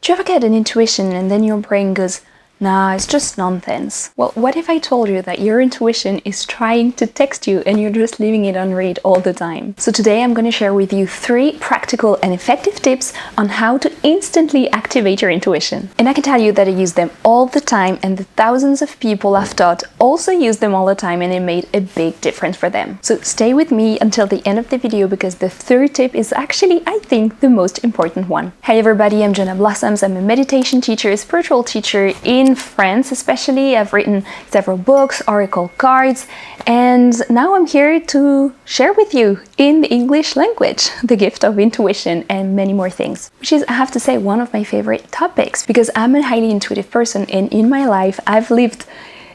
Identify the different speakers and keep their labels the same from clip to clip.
Speaker 1: Do you ever get an intuition and then your brain goes, nah, it's just nonsense? Well, what if I told you that your intuition is trying to text you and you're just leaving it on read all the time? So today I'm going to share with you 3 practical and effective tips on how to instantly activate your intuition. And I can tell you that I use them all the time, and the thousands of people I've taught also use them all the time, and it made a big difference for them. So stay with me until the end of the video, because the 3rd tip is actually, I think, the most important one. Hey everybody, I'm Jenna Blossoms. I'm a meditation teacher, a spiritual teacher in France especially. I've written several books, oracle cards, and now I'm here to share with you in the English language the gift of intuition and many more things, which is, I have to say, one of my favorite topics, because I'm a highly intuitive person, and in my life I've lived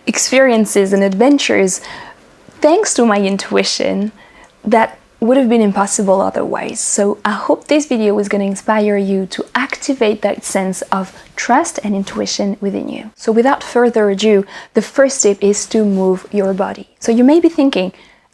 Speaker 1: experiences and adventures thanks to my intuition that would have been impossible otherwise. So I hope this video is going to inspire you to activate that sense of trust and intuition within you. So without further ado, the first tip is to move your body. So you may be thinking,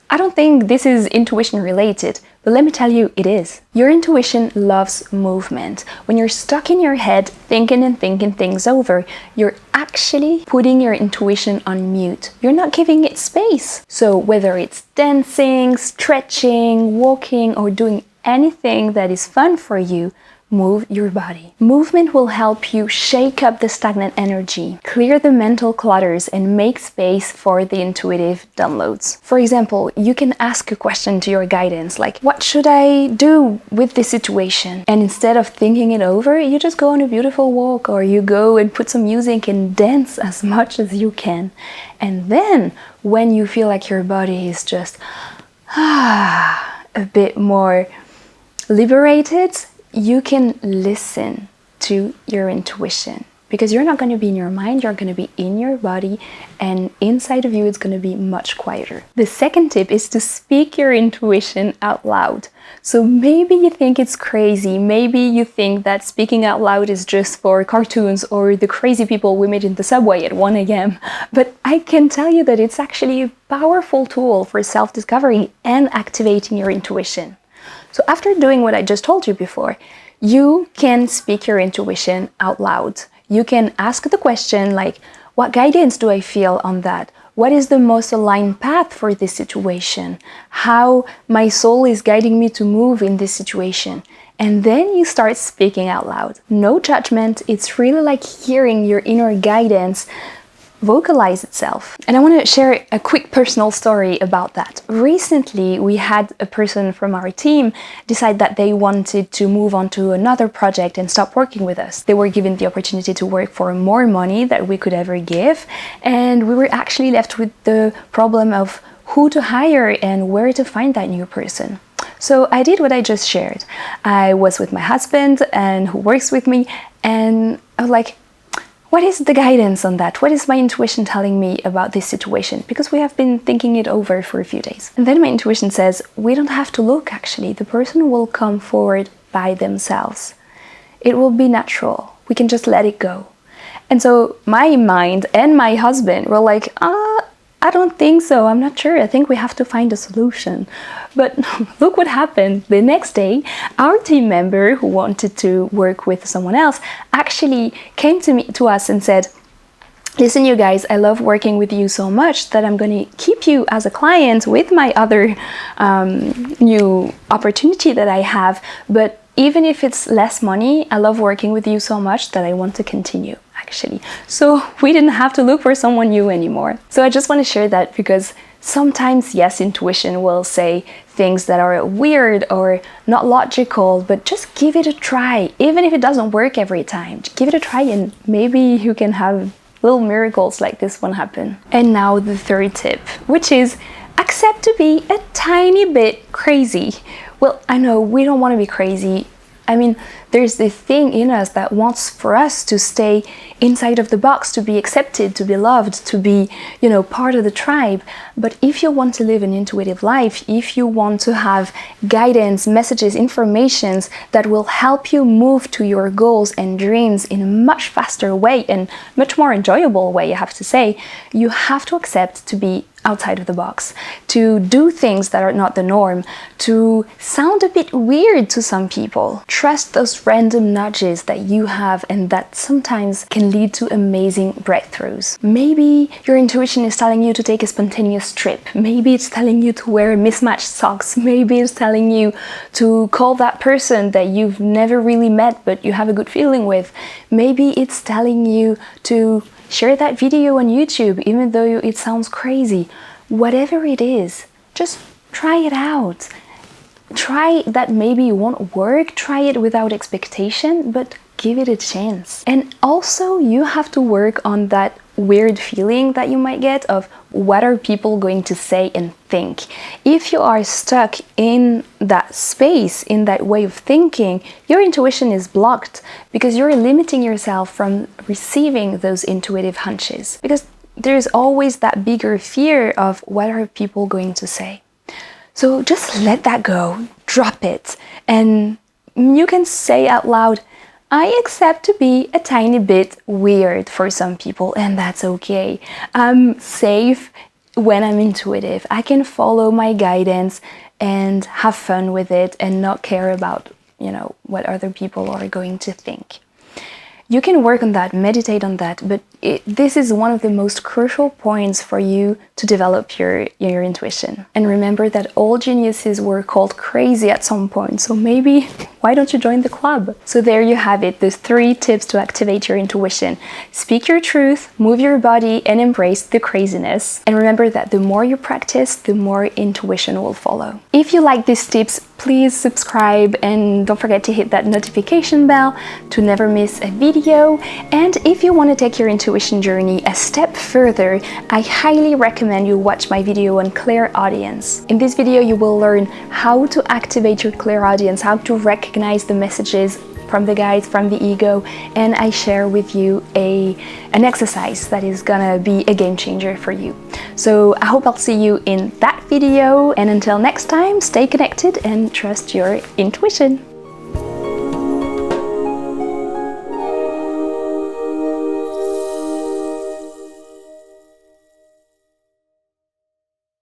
Speaker 1: I don't think this is intuition related, but let me tell you, it is. Your intuition loves movement. When you're stuck in your head thinking and thinking things over, you're actually putting your intuition on mute. You're not giving it space. So whether it's dancing, stretching, walking, or doing anything that is fun for you, move your body. Movement will help you shake up the stagnant energy, clear the mental clutters, and make space for the intuitive downloads. For example, you can ask a question to your guidance, like, what should I do with this situation? And instead of thinking it over, you just go on a beautiful walk, or you go and put some music and dance as much as you can. And then when you feel like your body is just a bit more liberated, you can listen to your intuition, because you're not going to be in your mind, you're going to be in your body, and inside of you it's going to be much quieter. The second tip is to speak your intuition out loud. So maybe you think it's crazy, maybe you think that speaking out loud is just for cartoons or the crazy people we meet in the subway at 1 a.m. But I can tell you that it's actually a powerful tool for self-discovery and activating your intuition. So after doing what I just told you before, you can speak your intuition out loud. You can ask the question like, what guidance do I feel on that? What is the most aligned path for this situation? How my soul is guiding me to move in this situation? And then you start speaking out loud. No judgment. It's really like hearing your inner guidance vocalize itself. And I want to share a quick personal story about that. Recently, we had a person from our team decide that they wanted to move on to another project and stop working with us. They were given the opportunity to work for more money that we could ever give, and we were actually left with the problem of who to hire and where to find that new person. So I did what I just shared. I was with my husband, and who works with me, and I was like, what is the guidance on that? What is my intuition telling me about this situation? Because we have been thinking it over for a few days. And then my intuition says, we don't have to look actually. The person will come forward by themselves. It will be natural. We can just let it go. And so my mind and my husband were like, I don't think so. I'm not sure. I think we have to find a solution. But look what happened. The next day, our team member who wanted to work with someone else actually came to us and said, listen, you guys, I love working with you so much that I'm going to keep you as a client with my other new opportunity that I have. But even if it's less money, I love working with you so much that I want to continue. Actually. So we didn't have to look for someone new anymore. So I just want to share that, because sometimes, yes, intuition will say things that are weird or not logical, but just give it a try. Even if it doesn't work every time, just give it a try, and maybe you can have little miracles like this one happen. And now the 3rd tip, which is accept to be a tiny bit crazy. Well, I know we don't want to be crazy. I mean, there's this thing in us that wants for us to stay inside of the box, to be accepted, to be loved, to be, part of the tribe. But if you want to live an intuitive life, if you want to have guidance, messages, informations that will help you move to your goals and dreams in a much faster way and much more enjoyable way, I have to say, you have to accept to be outside of the box, to do things that are not the norm, to sound a bit weird to some people. Trust those just random nudges that you have and that sometimes can lead to amazing breakthroughs. Maybe your intuition is telling you to take a spontaneous trip. Maybe it's telling you to wear mismatched socks. Maybe it's telling you to call that person that you've never really met but you have a good feeling with. Maybe it's telling you to share that video on YouTube even though it sounds crazy. Whatever it is, just try it out. Try that maybe it won't work, try it without expectation, but give it a chance. And also you have to work on that weird feeling that you might get of what are people going to say and think. If you are stuck in that space, in that way of thinking, your intuition is blocked because you're limiting yourself from receiving those intuitive hunches. Because there's always that bigger fear of what are people going to say. So just let that go, drop it, and you can say out loud, I accept to be a tiny bit weird for some people, and that's okay. I'm safe when I'm intuitive. I can follow my guidance and have fun with it and not care about, what other people are going to think. You can work on that, meditate on that, but this is one of the most crucial points for you to develop your intuition. And remember that all geniuses were called crazy at some point, so maybe why don't you join the club? So there you have it, the 3 tips to activate your intuition. Speak your truth, move your body, and embrace the craziness. And remember that the more you practice, the more intuition will follow. If you like these tips, please subscribe and don't forget to hit that notification bell to never miss a video. And if you want to take your intuition journey a step further, I highly recommend you watch my video on clairaudience. In this video, you will learn how to activate your clairaudience, how to recognize the messages from the guides, from the ego, and I share with you an exercise that is gonna be a game changer for you. So I hope I'll see you in that video, and until next time, stay connected and trust your intuition.